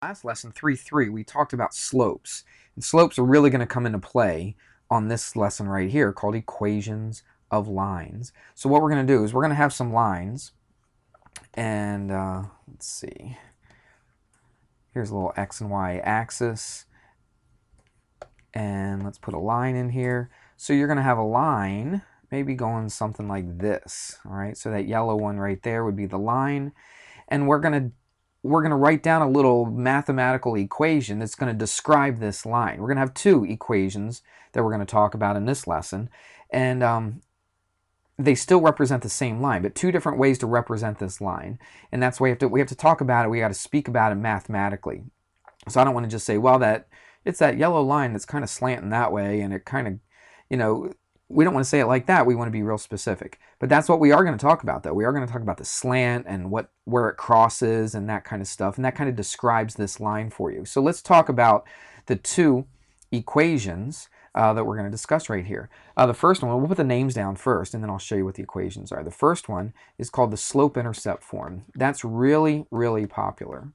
Last lesson 3.3 we talked about slopes, and slopes are really going to come into play on this lesson right here called equations of lines. So what we're going to do is we're going to have some lines, and let's see, here's a little x and y axis, and let's put a line in here. So you're going to have a line maybe going something like this. All right, so that yellow one right there would be the line, and we're going to write down a little mathematical equation that's going to describe this line. We're going to have two equations that we're going to talk about in this lesson, and they still represent the same line, but two different ways to represent this line. And that's why we have to talk about it. We got to speak about it mathematically. So I don't want to just say, well, it's that yellow line that's kind of slanting that way, and it kind of, we don't want to say it like that. We want to be real specific. But that's what we are going to talk about, though. We are going to talk about the slant and where it crosses and that kind of stuff. And that kind of describes this line for you. So let's talk about the two equations that we're going to discuss right here. The first one, we'll put the names down first, and then I'll show you what the equations are. The first one is called the slope-intercept form. That's really, really popular.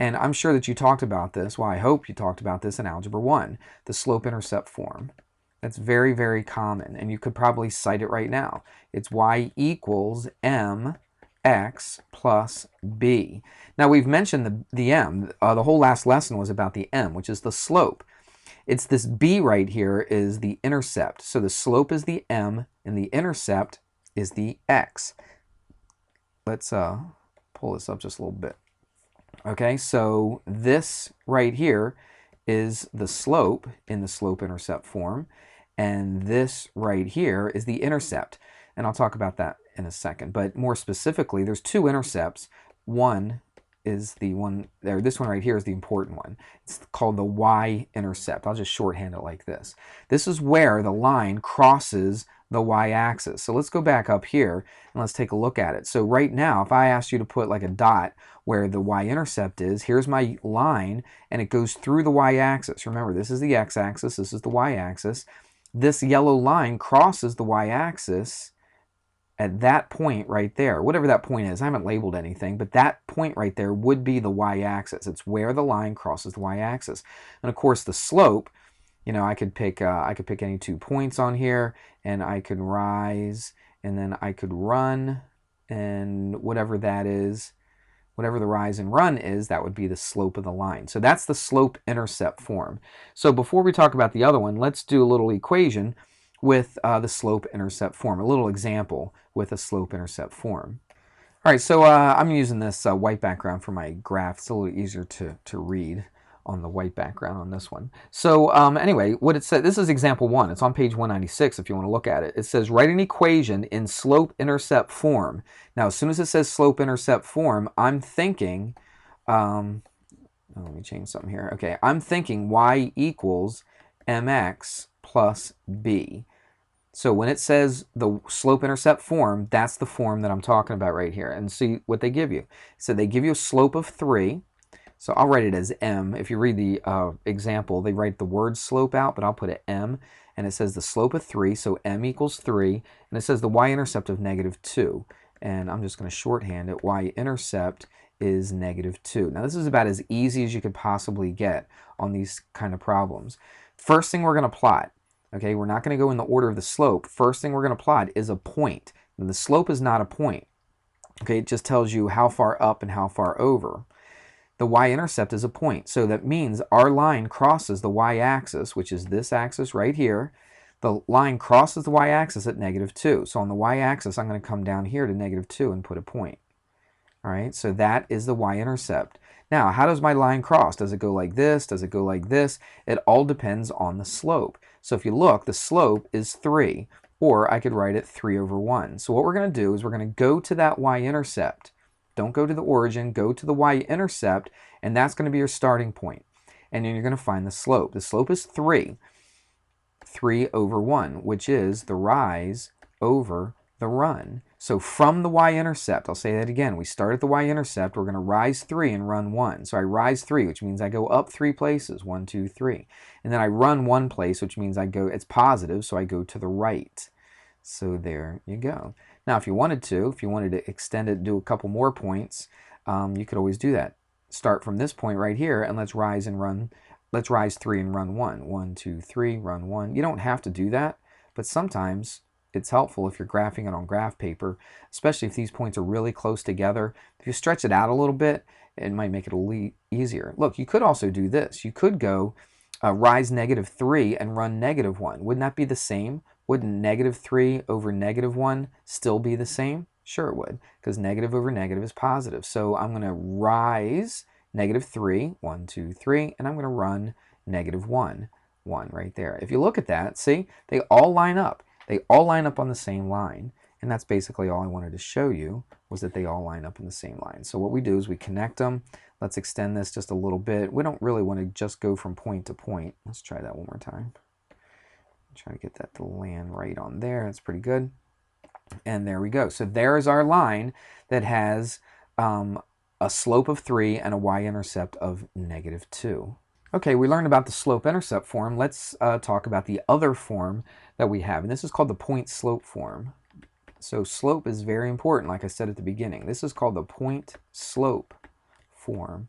And I'm sure that you talked about this. Well, I hope you talked about this in Algebra 1, the slope-intercept form. That's very, very common, and you could probably cite it right now. It's y equals mx plus b. Now, we've mentioned the m. The whole last lesson was about the m, which is the slope. It's this b right here is the intercept. So the slope is the m, and the intercept is the x. Let's pull this up just a little bit. Okay, so this right here is the slope in the slope-intercept form, and this right here is the intercept. And I'll talk about that in a second. But more specifically, there's two intercepts. One is the one there. This one right here is the important one. It's called the y-intercept. I'll just shorthand it like this. This is where the line crosses the y-axis. So let's go back up here and let's take a look at it. So right now, if I asked you to put like a dot where the y-intercept is, here's my line, and it goes through the y-axis. Remember, this is the x-axis, this is the y-axis. This yellow line crosses the y-axis at that point right there. Whatever that point is, I haven't labeled anything, but that point right there would be the y-axis. It's where the line crosses the y-axis. And of course, the slope, I could pick any 2 points on here, and I could rise, and then I could run, and whatever that is, whatever the rise and run is, that would be the slope of the line. So that's the slope-intercept form. So before we talk about the other one, let's do a little equation with the slope-intercept form, a little example with a slope-intercept form. All right, so I'm using this white background for my graph. It's a little easier to read on the white background on this one. So anyway, what it said, this is example 1. It's on page 196 if you want to look at it. It says, write an equation in slope-intercept form. Now, as soon as it says slope-intercept form, I'm thinking, let me change something here. Okay, I'm thinking y equals mx plus b. So when it says the slope-intercept form, that's the form that I'm talking about right here. And see what they give you. So they give you a slope of 3. So I'll write it as m. If you read the example, they write the word slope out, but I'll put it m. And it says the slope of 3, so m equals 3. And it says the y-intercept of -2. And I'm just going to shorthand it. Y-intercept is -2. Now this is about as easy as you could possibly get on these kind of problems. First thing we're going to plot. Okay, we're not going to go in the order of the slope. First thing we're going to plot is a point. And the slope is not a point. Okay, it just tells you how far up and how far over. The y-intercept is a point. So that means our line crosses the y-axis, which is this axis right here. The line crosses the y-axis at -2. So on the y-axis, I'm going to come down here to -2 and put a point. All right, so that is the y-intercept. Now, how does my line cross? Does it go like this? Does it go like this? It all depends on the slope. So if you look, the slope is 3, or I could write it 3 over 1. So what we're going to do is we're going to go to that y-intercept. Don't go to the origin, go to the y-intercept, and that's going to be your starting point. And then you're going to find the slope. The slope is 3 over 1, which is the rise over the run. So from the y-intercept, I'll say that again, we start at the y-intercept, we're going to rise 3 and run 1. So I rise 3, which means I go up 3 places, 1, 2, 3. And then I run 1 place, which means it's positive, so I go to the right. So there you go. Now, if you wanted to extend it, do a couple more points, you could always do that. start from this point right here, and let's rise 3 and run 1. 1, 2, 3, run 1. You don't have to do that, but sometimes it's helpful if you're graphing it on graph paper, especially if these points are really close together. If you stretch it out a little bit, it might make it a little easier. Look, you could also do this. You could go rise -3 and run -1. Wouldn't that be the same? Wouldn't -3 over -1 still be the same? Sure it would, because negative over negative is positive. So I'm going to rise -3, 1, 2, 3, and I'm going to run -1, 1 right there. If you look at that, see, they all line up. They all line up on the same line. And that's basically all I wanted to show you, was that they all line up in the same line. So what we do is we connect them. Let's extend this just a little bit. We don't really want to just go from point to point. Let's try that one more time. Try to get that to land right on there. That's pretty good. And there we go. So there's our line that has a slope of 3 and a y-intercept of -2. Okay, we learned about the slope-intercept form. Let's talk about the other form that we have. And this is called the point-slope form. So slope is very important, like I said at the beginning. This is called the point-slope form.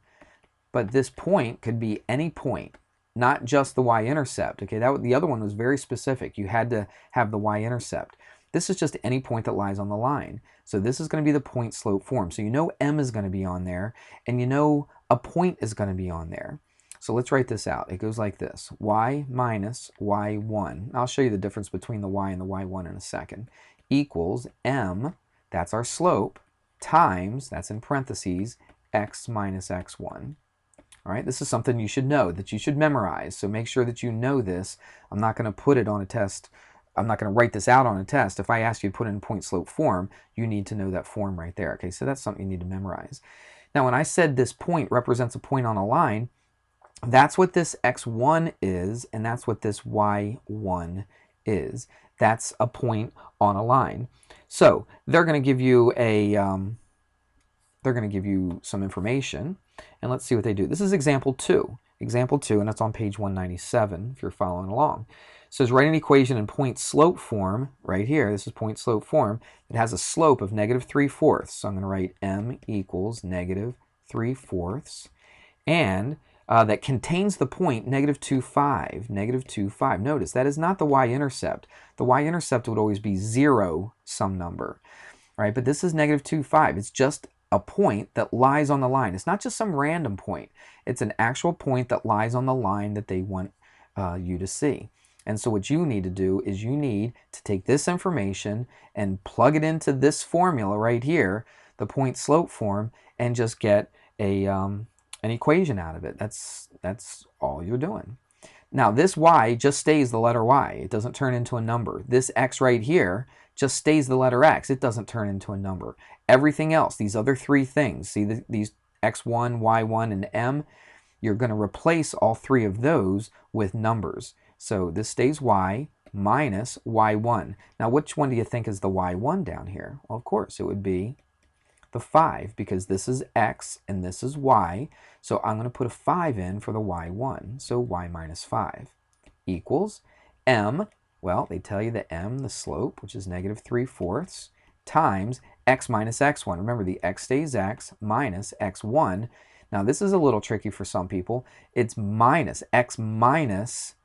But this point could be any point, not just the y-intercept. Okay, the other one was very specific. You had to have the y-intercept. This is just any point that lies on the line. So this is going to be the point-slope form. So you know M is going to be on there, and you know a point is going to be on there. So let's write this out. It goes like this: y minus y1. I'll show you the difference between the y and the y1 in a second. Equals M, that's our slope, times, that's in parentheses, x minus x1. All right, this is something you should know, that you should memorize. So make sure that you know this. I'm not going to put it on a test. I'm not going to write this out on a test. If I ask you to put it in point-slope form, you need to know that form right there. Okay, so that's something you need to memorize. Now, when I said this point represents a point on a line, that's what this x1 is, and that's what this y1 is. That's a point on a line. So they're going to give you some information, and let's see what they do. This is example 2. Example 2, and that's on page 197 if you're following along. It says write an equation in point-slope form right here. This is point-slope form. It has a slope of -3/4. So I'm going to write m equals -3/4, and that contains the point -2, 5, -2, 5. Notice that is not the y-intercept. The y-intercept would always be 0 some number, right? But this is -2, 5. It's just a point that lies on the line. It's not just some random point. It's an actual point that lies on the line that they want you to see. And so what you need to do is you need to take this information and plug it into this formula right here, the point-slope form, and just get an equation out of it. That's all you're doing. Now this y just stays the letter y. It doesn't turn into a number. This x right here just stays the letter x. It doesn't turn into a number. Everything else, these other three things, see these x1, y1, and m, you're going to replace all three of those with numbers. So this stays y minus y1. Now which one do you think is the y1 down here? Well, of course, it would be the 5, because this is x and this is y. So I'm going to put a 5 in for the y1. So y minus 5 equals m. Well, they tell you that m, the slope, which is -3/4, times x minus x1. Remember, the x stays x minus x1. Now this is a little tricky for some people. It's minus x minus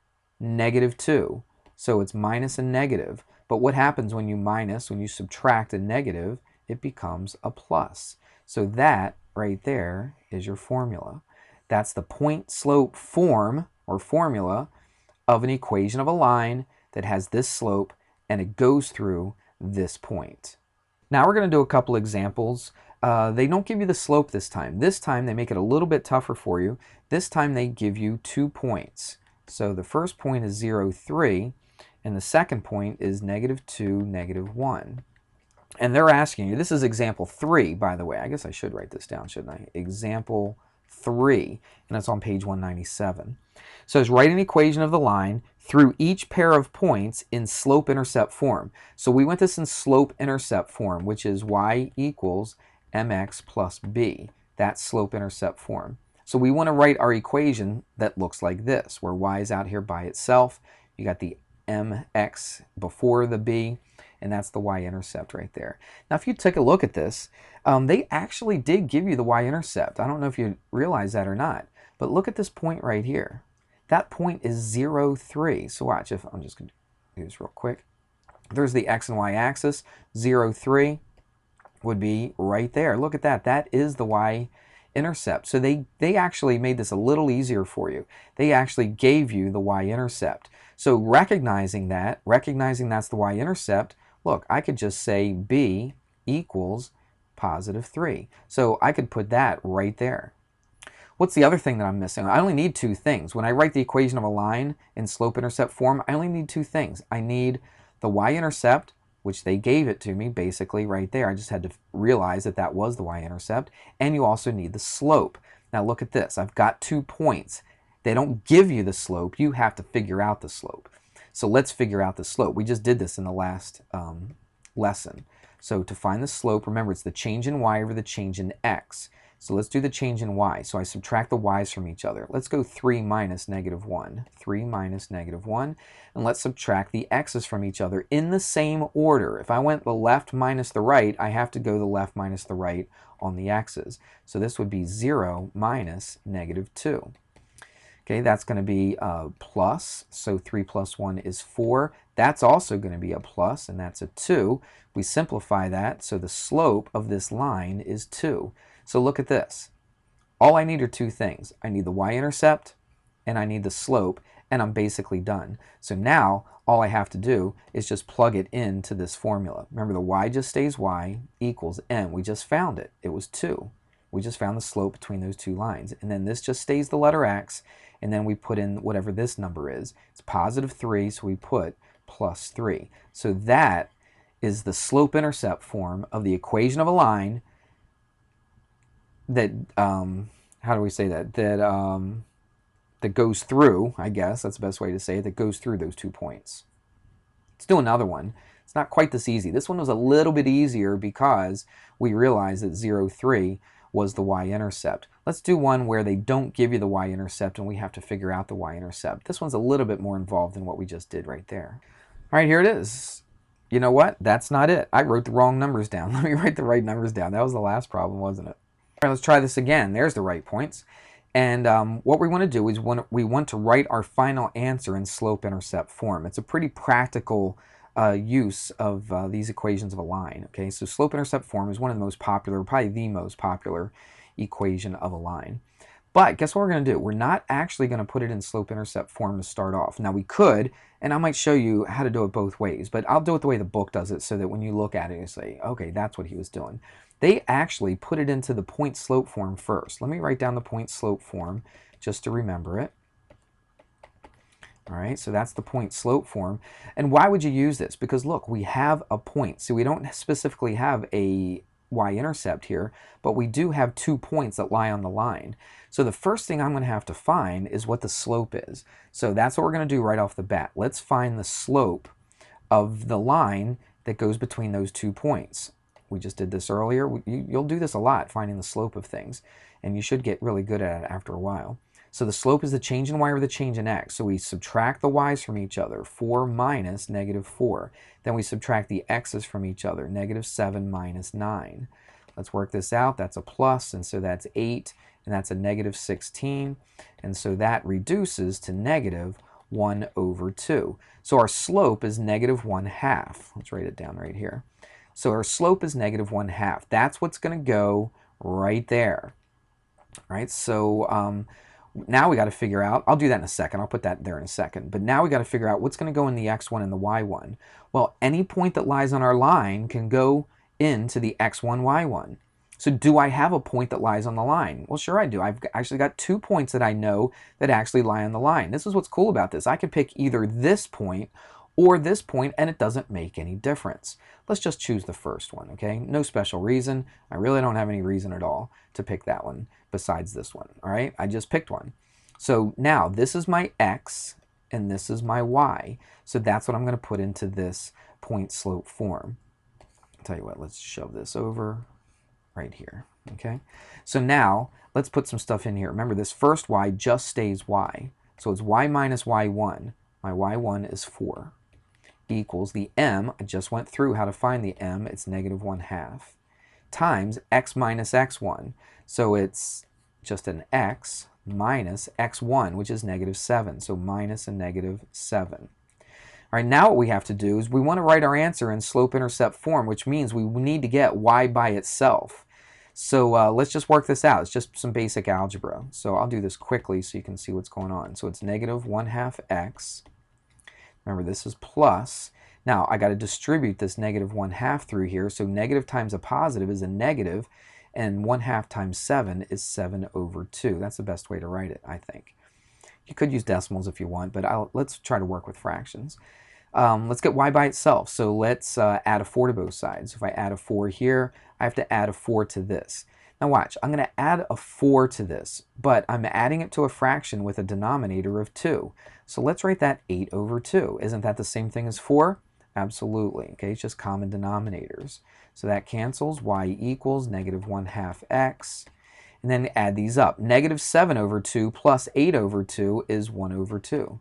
-2. So it's minus and negative. But what happens when you subtract a negative? It becomes a plus. So that right there is your formula. That's the point-slope form or formula of an equation of a line that has this slope and it goes through this point. Now we're going to do a couple examples. They don't give you the slope this time. This time they make it a little bit tougher for you. This time they give you 2 points. So the first point is 0, 3, and the second point is -2, -1. And they're asking you, this is example 3, by the way. I guess I should write this down, shouldn't I? Example 3, and that's on page 197. So it's write an equation of the line through each pair of points in slope-intercept form. So we want this in slope-intercept form, which is y equals mx plus b. That's slope-intercept form. So we want to write our equation that looks like this, where y is out here by itself. You got the mx before the b, and that's the y-intercept right there. Now, if you take a look at this, they actually did give you the y-intercept. I don't know if you realize that or not, but look at this point right here. That point is 0, 3. So watch, if I'm just going to do this real quick. There's the x and y axis. 0, 3 would be right there. Look at that. That is the y-intercept. So they actually made this a little easier for you. They actually gave you the y-intercept. So recognizing that's the y-intercept, look, I could just say b equals positive 3. So I could put that right there. What's the other thing that I'm missing? I only need two things. When I write the equation of a line in slope-intercept form, I only need two things. I need the y-intercept, which they gave it to me basically right there. I just had to realize that that was the y-intercept. And you also need the slope. Now look at this. I've got 2 points. They don't give you the slope. You have to figure out the slope. So let's figure out the slope. We just did this in the last lesson. So to find the slope, remember it's the change in y over the change in x. So let's do the change in y. So I subtract the y's from each other. Let's go 3 minus negative 1. 3 minus negative 1. And let's subtract the x's from each other in the same order. If I went the left minus the right, I have to go the left minus the right on the x's. So this would be 0 minus negative 2. Okay, that's going to be plus. So 3 plus 1 is 4. That's also going to be a plus, and that's a 2. We simplify that, so the slope of this line is 2. So look at this. All I need are two things. I need the y-intercept and I need the slope, and I'm basically done. So now all I have to do is just plug it into this formula. Remember, the y just stays y equals m. We just found it. It was 2. We just found the slope between those two lines. And then this just stays the letter x, and then we put in whatever this number is. It's positive 3, so we put plus 3. So that is the slope-intercept form of the equation of a line that, how do we say that? That goes through, I guess, that's the best way to say it, that goes through those 2 points. Let's do another one. It's not quite this easy. This one was a little bit easier because we realized that 0, 3 was the y-intercept. Let's do one where they don't give you the y-intercept and we have to figure out the y-intercept. This one's a little bit more involved than what we just did right there. All right, here it is. You know what? That's not it. I wrote the wrong numbers down. Let me write the right numbers down. That was the last problem, wasn't it? All right, let's try this again. There's the right points. And what we want to do is we want to write our final answer in slope-intercept form. It's a pretty practical use of these equations of a line. Okay, so slope-intercept form is one of the most popular, probably the most popular equation of a line. But guess what we're going to do? We're not actually going to put it in slope-intercept form to start off. Now we could, and I might show you how to do it both ways, but I'll do it the way the book does it so that when you look at it, you say, okay, that's what he was doing. They actually put it into the point-slope form first. Let me write down the point-slope form just to remember it. All right, so that's the point-slope form. And why would you use this? Because look, we have a point. So we don't specifically have a y-intercept here, but we do have 2 points that lie on the line. So the first thing I'm going to have to find is what the slope is. So that's what we're going to do right off the bat. Let's find the slope of the line that goes between those 2 points. We just did this earlier. You'll do this a lot, finding the slope of things, and you should get really good at it after a while. So the slope is the change in y over the change in x. So we subtract the y's from each other, 4 minus negative 4. Then we subtract the x's from each other, negative 7 minus 9. Let's work this out. That's a plus, and so that's 8, and that's a negative 16. And so that reduces to negative 1 over 2. So our slope is negative 1/2. Let's write it down right here. So our slope is negative 1/2. That's what's going to go right there. All right, so now we got to figure out, I'll do that in a second, I'll put that there in a second, but now we got to figure out what's going to go in the x1 and the y1. Well, any point that lies on our line can go into the x1, y1. So do I have a point that lies on the line? Well, sure I do. I've actually got 2 points that I know that actually lie on the line. This is what's cool about this. I can pick either this point or this point, and it doesn't make any difference. Let's just choose the first one, okay? No special reason. I really don't have any reason at all to pick that one besides this one, all right? I just picked one. So now this is my x, and this is my y. So that's what I'm going to put into this point-slope form. I'll tell you what, let's shove this over right here, okay? So now let's put some stuff in here. Remember, this first y just stays y. So it's y minus y1. My y1 is 4. equals the m, I just went through how to find the m, it's negative 1/2, times x minus x1. So it's just an x minus x1, which is negative 7. So minus a negative 7. All right, now what we have to do is we want to write our answer in slope-intercept form, which means we need to get y by itself. So let's just work this out. It's just some basic algebra. So I'll do this quickly so you can see what's going on. So it's negative 1/2 x. Remember, this is plus. Now, I got to distribute this negative 1/2 through here. So negative times a positive is a negative, and 1/2 times 7 is 7/2. That's the best way to write it, I think. You could use decimals if you want, but let's try to work with fractions. Let's get y by itself. So let's add a 4 to both sides. If I add a 4 here, I have to add a 4 to this. Now watch, I'm going to add a 4 to this, but I'm adding it to a fraction with a denominator of 2. So let's write that 8/2. Isn't that the same thing as 4? Absolutely. Okay, it's just common denominators. So that cancels. Y equals negative 1/2 x. And then add these up. Negative 7/2 plus 8/2 is 1/2.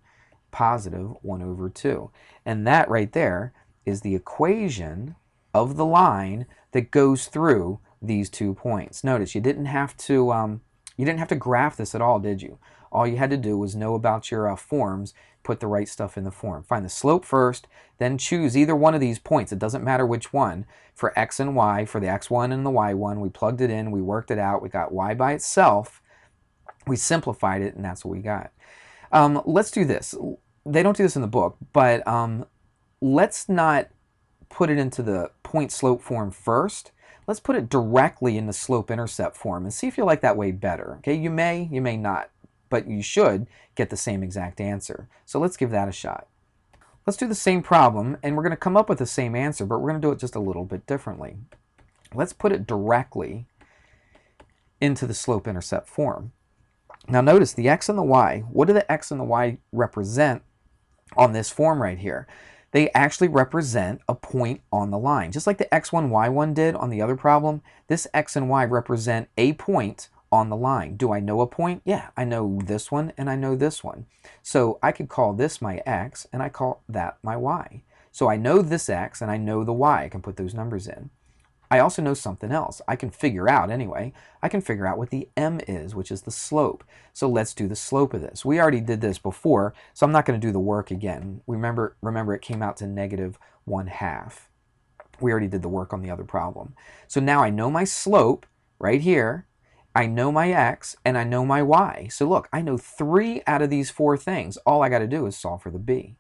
Positive 1/2. And that right there is the equation of the line that goes through these 2 points. Notice you didn't have to graph this at all, did you? All you had to do was know about your forms, put the right stuff in the form. Find the slope first, then choose either one of these points. It doesn't matter which one. For x and y, for the x1 and the y1, we plugged it in, we worked it out, we got y by itself, we simplified it, and that's what we got. Let's do this. They don't do this in the book, but let's not put it into the point-slope form first. Let's put it directly in the slope-intercept form and see if you like that way better. Okay, you may not, but you should get the same exact answer. So let's give that a shot. Let's do the same problem, and we're going to come up with the same answer, but we're going to do it just a little bit differently. Let's put it directly into the slope-intercept form. Now notice the x and the y. What do the x and the y represent on this form right here? They actually represent a point on the line. Just like the x1, y1 did on the other problem, this x and y represent a point on the line. Do I know a point? Yeah, I know this one and I know this one. So I could call this my x and I call that my y. So I know this x and I know the y. I can put those numbers in. I also know something else. I can figure out, anyway, I can figure out what the m is, which is the slope. So let's do the slope of this. We already did this before, so I'm not going to do the work again. Remember it came out to negative 1/2. We already did the work on the other problem. So now I know my slope right here, I know my x, and I know my y. So look, I know 3 out of these 4 things. All I got to do is solve for the b.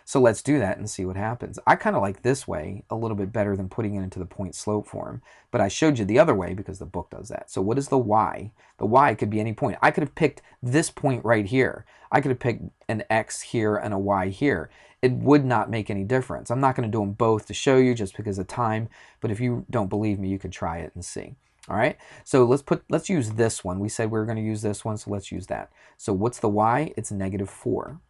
So let's do that and see what happens. I kind of like this way a little bit better than putting it into the point slope form, but I showed you the other way because the book does that. So what is the y? The y could be any point. I could have picked this point right here. I could have picked an x here and a y here. It would not make any difference. I'm not going to do them both to show you just because of time, but if you don't believe me, you could try it and see. All right, so let's use this one. We said we were going to use this one, so let's use that. So what's the y? It's negative 4.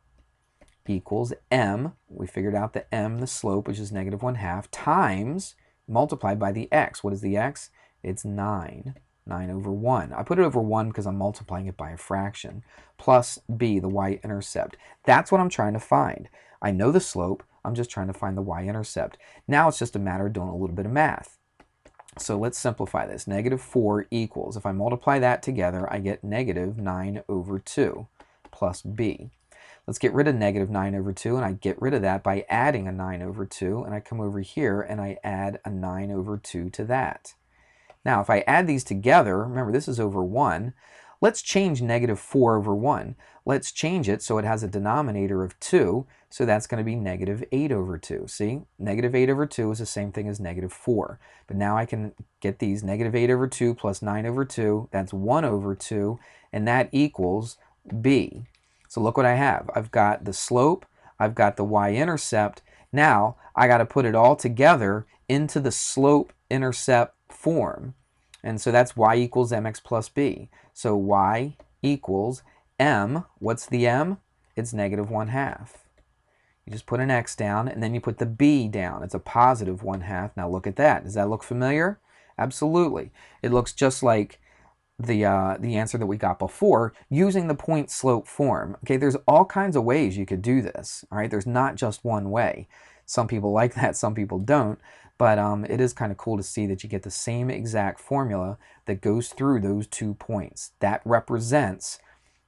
Equals m, we figured out the m, the slope, which is negative 1/2, times, multiplied by the x. What is the x? It's 9. 9/1. I put it over 1 because I'm multiplying it by a fraction. Plus b, the y-intercept. That's what I'm trying to find. I know the slope. I'm just trying to find the y-intercept. Now it's just a matter of doing a little bit of math. So let's simplify this. Negative 4 equals, if I multiply that together, I get negative 9/2 plus b. Let's get rid of negative 9/2, and I get rid of that by adding a 9/2, and I come over here and I add a 9/2 to that. Now, if I add these together, remember this is over 1, let's change negative 4/1. Let's change it so it has a denominator of 2, so that's going to be negative 8/2. See, negative 8/2 is the same thing as negative 4. But now I can get these negative 8/2 plus 9/2, that's 1/2, and that equals b. So look what I have. I've got the slope, I've got the y-intercept. Now I got to put it all together into the slope-intercept form. And so that's y equals mx plus b. So y equals m. What's the m? It's negative 1/2. You just put an x down and then you put the b down. It's a positive 1/2. Now look at that. Does that look familiar? Absolutely. It looks just like the answer that we got before using the point slope form. Okay, there's all kinds of ways you could do this. All right, there's not just one way. Some people like that, some people don't. But it is kind of cool to see that you get the same exact formula that goes through those 2 points. That represents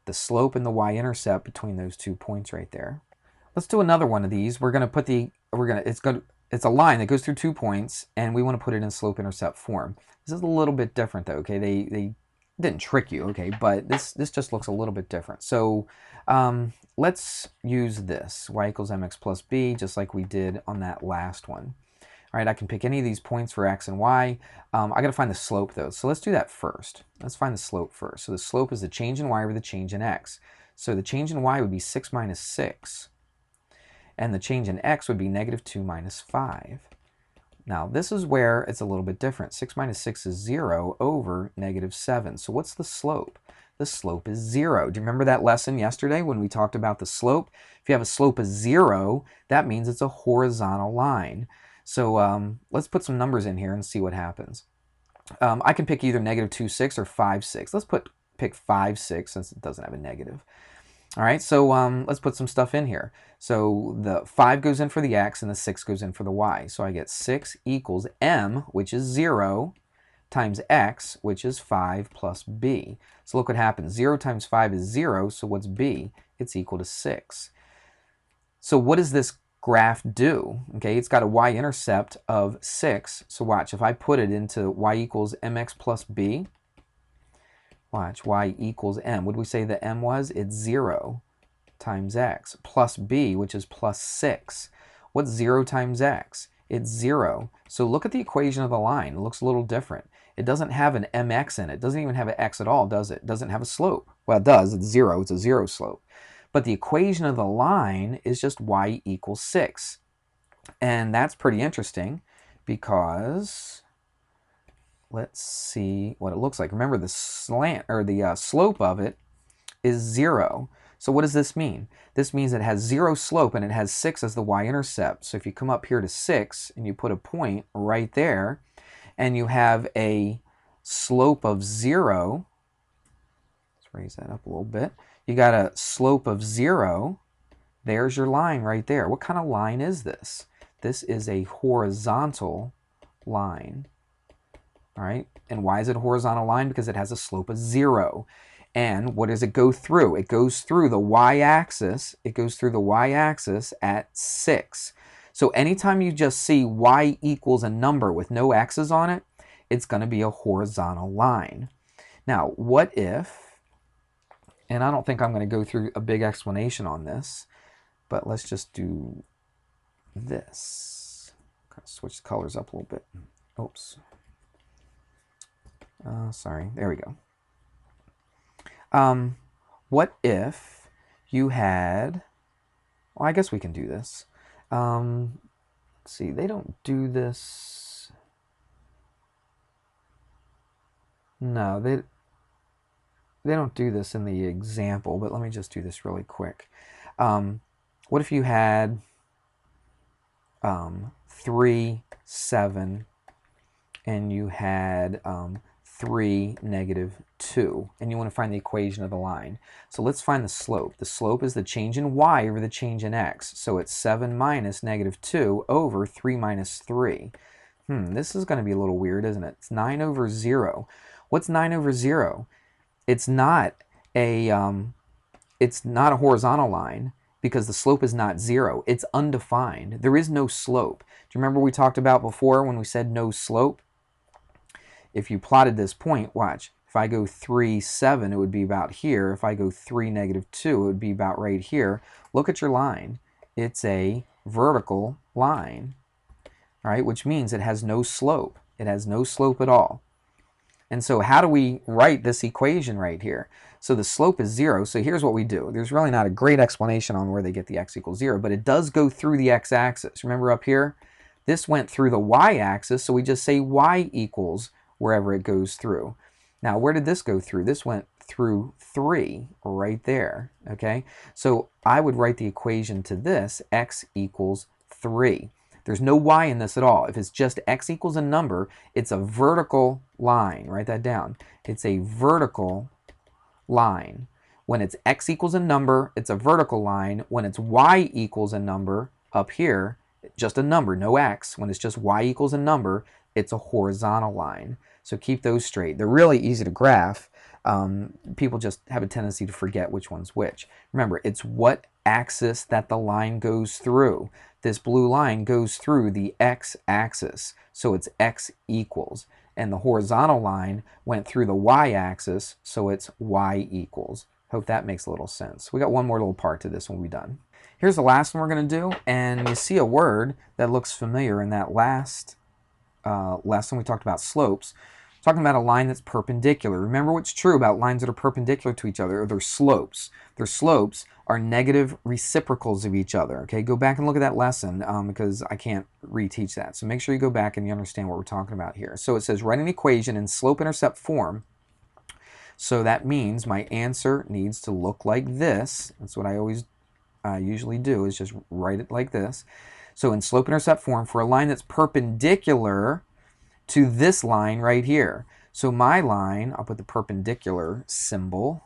the slope and the y-intercept between those 2 points right there. Let's do another one of these. We're going to put it's a line that goes through 2 points, and we want to put it in slope-intercept form. This is a little bit different though, okay? They didn't trick you, okay? But this just looks a little bit different. So let's use this, y equals mx plus b, just like we did on that last one. All right, I can pick any of these points for x and y. I got to find the slope though, so let's do that first. Let's find the slope first. So the slope is the change in y over the change in x. So the change in y would be 6 minus 6, and the change in x would be negative 2 minus 5. Now this is where it's a little bit different. 6 minus 6 is 0 over negative 7. So what's the slope? The slope is 0. Do you remember that lesson yesterday when we talked about the slope? If you have a slope of 0, that means it's a horizontal line. So let's put some numbers in here and see what happens. I can pick either negative 2, 6 or 5, 6. Let's pick 5, 6 since it doesn't have a negative. All right, so let's put some stuff in here. So the 5 goes in for the x and the 6 goes in for the y. So I get 6 equals m, which is 0, times x, which is 5 plus b. So look what happens. 0 times 5 is 0, so what's b? It's equal to 6. So what does this graph do? Okay, it's got a y-intercept of 6. So watch, if I put it into y equals mx plus b, watch, y equals m. What did we say the m was? It's 0 times x plus b, which is plus 6. What's 0 times x? It's 0. So look at the equation of the line. It looks a little different. It doesn't have an mx in it. It doesn't even have an x at all, does it? It doesn't have a slope. Well, it does. It's 0. It's a 0 slope. But the equation of the line is just y equals 6. And that's pretty interesting because let's see what it looks like. Remember, the slant or the slope of it is 0. So what does this mean? This means it has 0 slope and it has 6 as the y-intercept. So if you come up here to 6 and you put a point right there and you have a slope of 0, let's raise that up a little bit. You got a slope of 0. There's your line right there. What kind of line is this? This is a horizontal line. All right, and why is it a horizontal line? Because it has a slope of 0. And what does it go through? It goes through the y-axis. It goes through the y-axis at 6. So anytime you just see y equals a number with no x's on it, it's going to be a horizontal line. Now, what if, and I don't think I'm going to go through a big explanation on this, but let's just do this. Kind of switch the colors up a little bit. Oops. Sorry, there we go. What if you had, well, I guess we can do this. Let's see, they don't do this. No, they don't do this in the example, but let me just do this really quick. What if you had 3, 7, and you had 3, negative 2, and you want to find the equation of the line. So let's find the slope. The slope is the change in y over the change in x. So it's 7 minus negative 2 over 3 minus 3. This is going to be a little weird, isn't it? It's 9 over 0. What's 9 over 0? It's not a horizontal line because the slope is not 0. It's undefined. There is no slope. Do you remember we talked about before when we said no slope? If you plotted this point, watch. If I go 3, 7, it would be about here. If I go 3, negative 2, it would be about right here. Look at your line. It's a vertical line, all right, which means it has no slope. It has no slope at all. And so how do we write this equation right here? So the slope is 0. So here's what we do. There's really not a great explanation on where they get the x equals 0, but it does go through the x-axis. Remember up here? This went through the y-axis, so we just say y equals wherever it goes through. Now, where did this go through? This went through 3 right there, okay? So I would write the equation to this, x equals 3. There's no y in this at all. If it's just x equals a number, it's a vertical line. Write that down. It's a vertical line. When it's x equals a number, it's a vertical line. When it's y equals a number up here, just a number, no x. When it's just y equals a number, it's a horizontal line. So keep those straight. They're really easy to graph. People just have a tendency to forget which one's which. Remember, it's what axis that the line goes through. This blue line goes through the x-axis, so it's x equals. And the horizontal line went through the y-axis, so it's y equals. Hope that makes a little sense. We got one more little part to this when we're done. Here's the last one we're going to do, and you see a word that looks familiar in that last lesson we talked about slopes. Talking about a line that's perpendicular. Remember what's true about lines that are perpendicular to each other. They're slopes. Their slopes are negative reciprocals of each other. Okay, go back and look at that lesson because I can't reteach that. So make sure you go back and you understand what we're talking about here. So it says write an equation in slope-intercept form. So that means my answer needs to look like this. That's what I always usually do, is just write it like this. So in slope-intercept form for a line that's perpendicular to this line right here. So my line, I'll put the perpendicular symbol.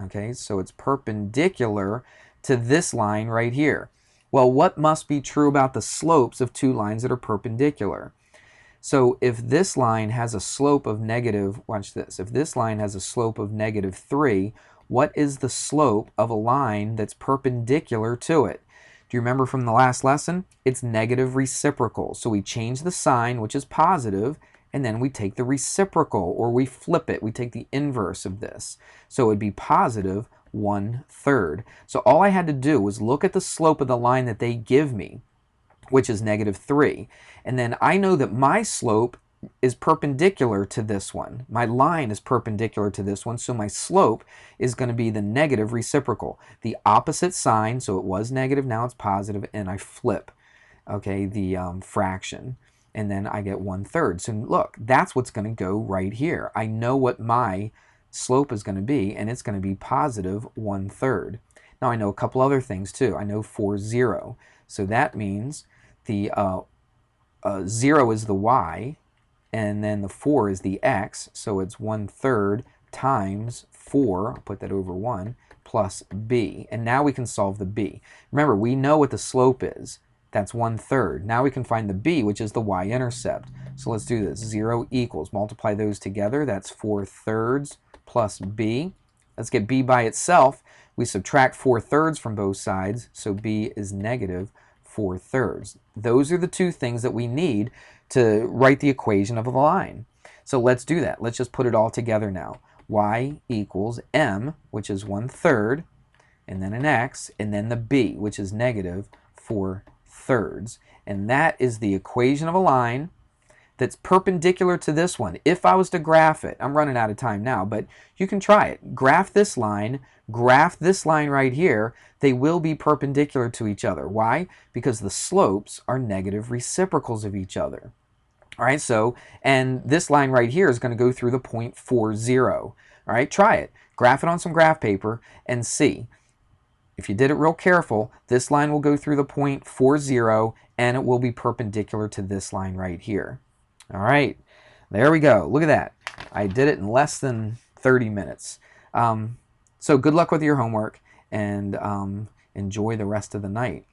Okay, so it's perpendicular to this line right here. Well, what must be true about the slopes of two lines that are perpendicular? So if this line has a slope of negative, watch this, if this line has a slope of -3, what is the slope of a line that's perpendicular to it? Do you remember from the last lesson? It's negative reciprocal. So we change the sign, which is positive, and then we take the reciprocal, or we flip it. We take the inverse of this. So it would be positive 1/3. So all I had to do was look at the slope of the line that they give me, which is -3. And then I know that my slope is perpendicular to this one. My line is perpendicular to this one, so my slope is going to be the negative reciprocal. The opposite sign, so it was negative, now it's positive, and I flip, okay, the fraction, and then I get 1/3. So look, that's what's going to go right here. I know what my slope is going to be, and it's going to be positive 1/3. Now I know a couple other things too. I know 4, 0. So that means the 0 is the y, and then the 4 is the x, so it's 1/3 times 4, I'll put that over 1, plus b. And now we can solve the b. Remember, we know what the slope is. That's 1/3. Now we can find the b, which is the y-intercept. So let's do this. 0 equals, multiply those together, that's 4/3 plus b. Let's get b by itself. We subtract 4/3 from both sides, so b is -4/3. Those are the two things that we need to write the equation of a line. So let's do that. Let's just put it all together now. Y equals m, which is 1/3, and then an x, and then the b, which is -4/3. And that is the equation of a line that's perpendicular to this one. If I was to graph it, I'm running out of time now, but you can try it. Graph this line right here. They will be perpendicular to each other. Why? Because the slopes are negative reciprocals of each other. All right, so, and this line right here is going to go through the point 40. All right, try it. Graph it on some graph paper and see. If you did it real careful, this line will go through the point 40, and it will be perpendicular to this line right here. All right, there we go. Look at that. I did it in less than 30 minutes. So good luck with your homework, and enjoy the rest of the night.